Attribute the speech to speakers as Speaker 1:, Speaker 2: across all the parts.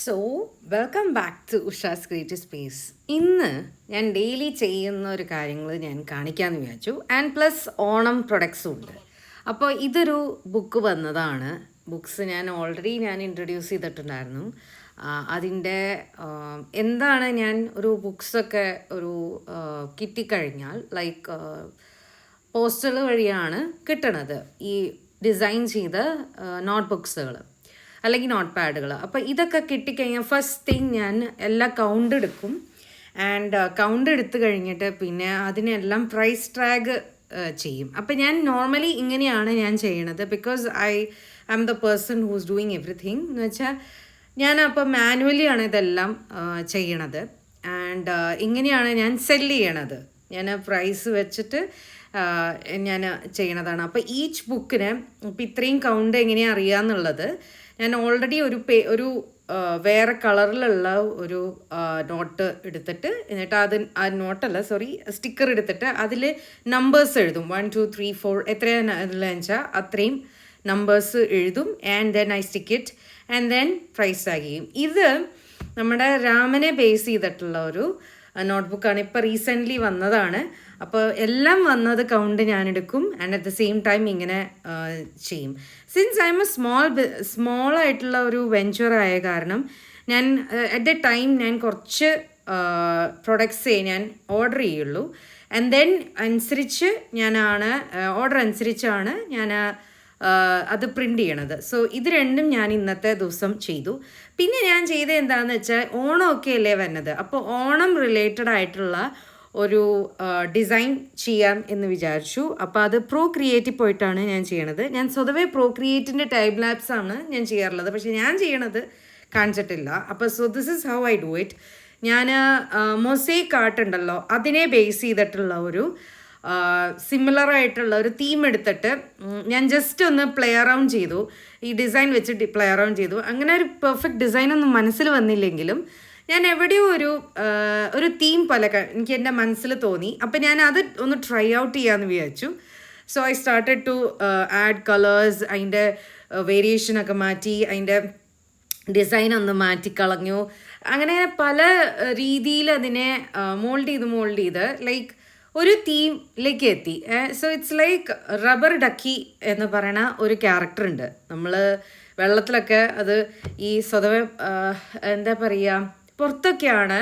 Speaker 1: So welcome back to Usha's creative space. ഇന്ന് ഞാൻ daily ചെയ്യുന്ന ഒരു കാര്യങ്ങൾ ഞാൻ കാണിക്കാമെന്ന് വിചാരിച്ചു. ആൻഡ് പ്ലസ് ഓണം പ്രൊഡക്ട്സും ഉണ്ട്. അപ്പോൾ ഇതൊരു ബുക്ക് വന്നതാണ്. ബുക്സ് ഞാൻ ഓൾറെഡി ഇൻട്രൊഡ്യൂസ് ചെയ്തിട്ടുണ്ടായിരുന്നു. അതിൻ്റെ എന്താണ് ഞാൻ ഒരു ബുക്സൊക്കെ ഒരു കിട്ടിക്കഴിഞ്ഞാൽ ലൈക്ക് പോസ്റ്റൽ വഴിയാണ് കിട്ടണത് ഈ ഡിസൈൻ ചെയ്ത നോട്ട് ബുക്സുകൾ അല്ലെങ്കിൽ നോട്ട് പാഡുകൾ. അപ്പോൾ ഇതൊക്കെ കിട്ടിക്കഴിഞ്ഞാൽ ഫസ്റ്റ് തിങ് ഞാൻ എല്ലാം കൗണ്ട് എടുക്കും. ആൻഡ് കൗണ്ട് എടുത്ത് കഴിഞ്ഞിട്ട് പിന്നെ അതിനെല്ലാം പ്രൈസ് ടാഗ് ചെയ്യും. അപ്പോൾ ഞാൻ നോർമലി ഇങ്ങനെയാണ് ഞാൻ ചെയ്യണത്. Because I am the person who's doing everything എന്ന് വെച്ചാൽ ഞാൻ അപ്പോൾ മാനുവലിയാണ് ഇതെല്ലാം ചെയ്യണത്. ആൻഡ് ഇങ്ങനെയാണ് ഞാൻ സെല്ല് ചെയ്യണത്. ഞാൻ പ്രൈസ് വെച്ചിട്ട് ഞാൻ ചെയ്യണതാണ്. അപ്പോൾ ഈച്ച് ബുക്കിന് ഇപ്പോൾ ഇത്രയും കൗണ്ട് എങ്ങനെയാണ് അറിയാമെന്നുള്ളത് ഞാൻ ഓൾറെഡി ഒരു വേറെ കളറിലുള്ള ഒരു നോട്ട് എടുത്തിട്ട് എന്നിട്ട് ആ നോട്ടല്ല സ്റ്റിക്കർ എടുത്തിട്ട് അതിൽ നമ്പേഴ്സ് എഴുതും. 1 2 3 4 എത്രയാണ് ഉള്ളതെന്ന് വെച്ചാൽ അത്രയും നമ്പേഴ്സ് എഴുതും. And then I stick it and then price tag ചെയ്യും. ഇത് നമ്മുടെ രാമനെ ബേസ് ചെയ്തിട്ടുള്ള ഒരു നോട്ട്ബുക്കാണ്. ഇപ്പോൾ റീസെൻ്റ്ലി വന്നതാണ്. അപ്പോൾ എല്ലാം വന്നത് കൗണ്ട് ഞാനെടുക്കും. And at the same time ഇങ്ങനെ ചെയ്യും. Since I'm a small ആയിട്ടുള്ള ഒരു വെഞ്ചർ ആയ കാരണം ഞാൻ അറ്റ് ദ ടൈം ഞാൻ കുറച്ച് പ്രൊഡക്ട്സേ ഞാൻ ഓർഡർ ചെയ്യുള്ളൂ. ആൻഡ് ദെൻ ഓർഡർ അനുസരിച്ചാണ് ഞാൻ അത് പ്രിൻ്റ് ചെയ്യണത്. സോ ഇത് രണ്ടും ഞാൻ ഇന്നത്തെ ദിവസം ചെയ്തു. പിന്നെ ഞാൻ ചെയ്തത് എന്താണെന്ന് വെച്ചാൽ ഓണമൊക്കെ അല്ലേ വരുന്നത്. അപ്പോൾ ഓണം റിലേറ്റഡ് ആയിട്ടുള്ള ഒരു ഡിസൈൻ ചെയ്യാം എന്ന് വിചാരിച്ചു. അപ്പോൾ അത് ക്രിയേറ്റീവ് പോയിട്ടാണ് ഞാൻ ചെയ്യണത്. ഞാൻ സ്വതവേ ക്രിയേറ്റിൻ്റെ ടൈം ലാപ്സ് ആണ് ഞാൻ ചെയ്യാറുള്ളത്. പക്ഷേ ഞാൻ ചെയ്യണത് കാണിച്ചിട്ടില്ല. അപ്പോൾ this is how I do it. ഞാൻ മൊസൈക്ക് ആർട്ട് ഉണ്ടല്ലോ അതിനെ ബേസ് ചെയ്തിട്ടുള്ള ഒരു സിമിലർ ആയിട്ടുള്ള ഒരു തീം എടുത്തിട്ട് ഞാൻ ജസ്റ്റ് ഒന്ന് പ്ലേ അറൗണ്ട് ചെയ്തു. ഈ ഡിസൈൻ വെച്ചിട്ട് പ്ലേ അറൗണ്ട് ചെയ്തു. അങ്ങനെ ഒരു പെർഫെക്റ്റ് ഡിസൈനൊന്നും മനസ്സിൽ വന്നില്ലെങ്കിലും ഞാൻ എവിടെയോ ഒരു തീം പോലെ എനിക്ക് എൻ്റെ മനസ്സിൽ തോന്നി. അപ്പം ഞാൻ അത് ഒന്ന് ട്രൈ ഔട്ട് ചെയ്യാമെന്ന് വിചാരിച്ചു. So I started to add colours. അതിൻ്റെ വേരിയേഷനൊക്കെ മാറ്റി, അതിൻ്റെ ഡിസൈൻ ഒന്ന് മാറ്റിക്കളഞ്ഞു. അങ്ങനെ പല രീതിയിൽ അതിനെ മോൾഡ് ചെയ്ത് ലൈക്ക് ഒരു തീമിലേക്ക് എത്തി. So it's like rubber ducky എന്ന് പറയുന്ന ഒരു ക്യാരക്ടർ ഉണ്ട്. നമ്മൾ വെള്ളത്തിലൊക്കെ അത് ഈ സ്വതവേ എന്താ പറയുക പുറത്തൊക്കെയാണ്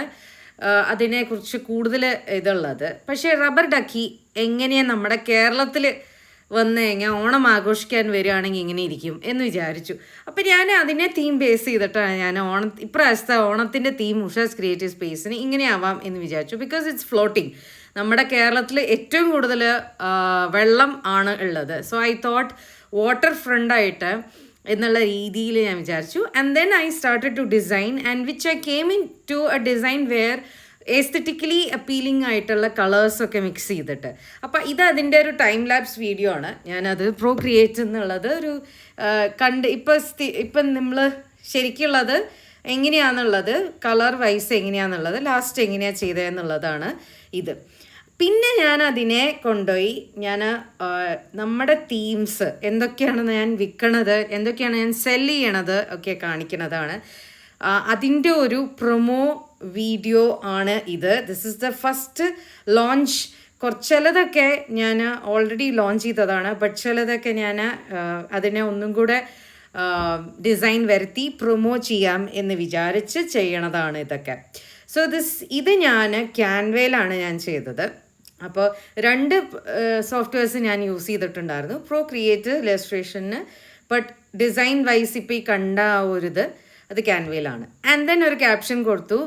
Speaker 1: അതിനെക്കുറിച്ച് കൂടുതൽ ഇതുള്ളത്. പക്ഷേ റബ്ബർ ഡക്കി എങ്ങനെയാണ് നമ്മുടെ കേരളത്തിൽ വന്നു കഴിഞ്ഞാൽ ഓണം ആഘോഷിക്കാൻ വരികയാണെങ്കിൽ ഇങ്ങനെ ഇരിക്കും എന്ന് വിചാരിച്ചു. അപ്പോൾ ഞാൻ അതിനെ തീം ബേസ് ചെയ്തിട്ടാണ് ഞാൻ ഇപ്രാവശ്യത്തെ ഓണത്തിൻ്റെ തീം ഉഷാസ് ക്രിയേറ്റീവ് സ്പേസിന് ഇങ്ങനെ ആവാം എന്ന് വിചാരിച്ചു. Because it's floating. നമ്മുടെ കേരളത്തിൽ ഏറ്റവും കൂടുതൽ വെള്ളം ആണ് ഉള്ളത്. സോ ഐ തോട്ട് വാട്ടർ ഫ്രണ്ടായിട്ട് എന്നുള്ള രീതിയിൽ ഞാൻ വിചാരിച്ചു. And then I started to design and which I came into a design where aesthetically appealing ആയിട്ടുള്ള കളേഴ്സൊക്കെ മിക്സ് ചെയ്തിട്ട്. അപ്പോൾ ഇത് അതിൻ്റെ ഒരു ടൈം ലാപ്സ് വീഡിയോ ആണ്. ഞാനത് ക്രിയേറ്റ് എന്നുള്ളത് ഒരു ഇപ്പം നമ്മൾ ശരിക്കുള്ളത് എങ്ങനെയാണെന്നുള്ളത് കളർ വൈസ് എങ്ങനെയാണെന്നുള്ളത് ലാസ്റ്റ് എങ്ങനെയാണ് ചെയ്തതെന്നുള്ളതാണ് ഇത്. പിന്നെ ഞാൻ അതിനെ കൊണ്ടുപോയി നമ്മുടെ തീംസ് എന്തൊക്കെയാണെന്ന് ഞാൻ വിൽക്കണത്, എന്തൊക്കെയാണ് ഞാൻ സെല്ല് ചെയ്യണത് ഒക്കെ കാണിക്കുന്നതാണ്. അതിൻ്റെ ഒരു പ്രൊമോ വീഡിയോ ആണ് ഇത്. This is the first launch. ചിലതൊക്കെ ഞാൻ ഓൾറെഡി ലോഞ്ച് ചെയ്തതാണ്. ബട്ട് ചിലതൊക്കെ ഞാൻ അതിനെ ഒന്നും കൂടെ ഡിസൈൻ വരുത്തി പ്രൊമോ ചെയ്യാം എന്ന് വിചാരിച്ച് ചെയ്യണതാണ് ഇതൊക്കെ. സോ ഇത് ഞാൻ ക്യാൻവയിലാണ് ഞാൻ ചെയ്തത്. അപ്പോൾ 2 സോഫ്റ്റ്വെയർസ് ഞാൻ യൂസ് ചെയ്തിട്ടുണ്ടായിരുന്നു. ക്രിയേറ്റ് ഇലസ്ട്രേഷന്. ബട്ട് ഡിസൈൻ വൈസ് ഇപ്പോൾ ഈ കണ്ട അത് ക്യാൻവയിലാണ്. ആൻഡ് ദെൻ ഒരു ക്യാപ്ഷൻ കൊടുത്തു,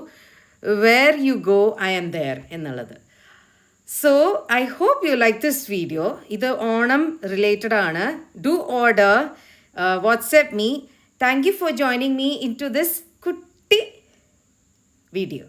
Speaker 1: where you go I am there എന്നുള്ളത്. So I hope you like this video. ഇത് ഓണം റിലേറ്റഡ് ആണ്. Do order, WhatsApp me. Thank you for joining me in to this കുട്ടി വീഡിയോ.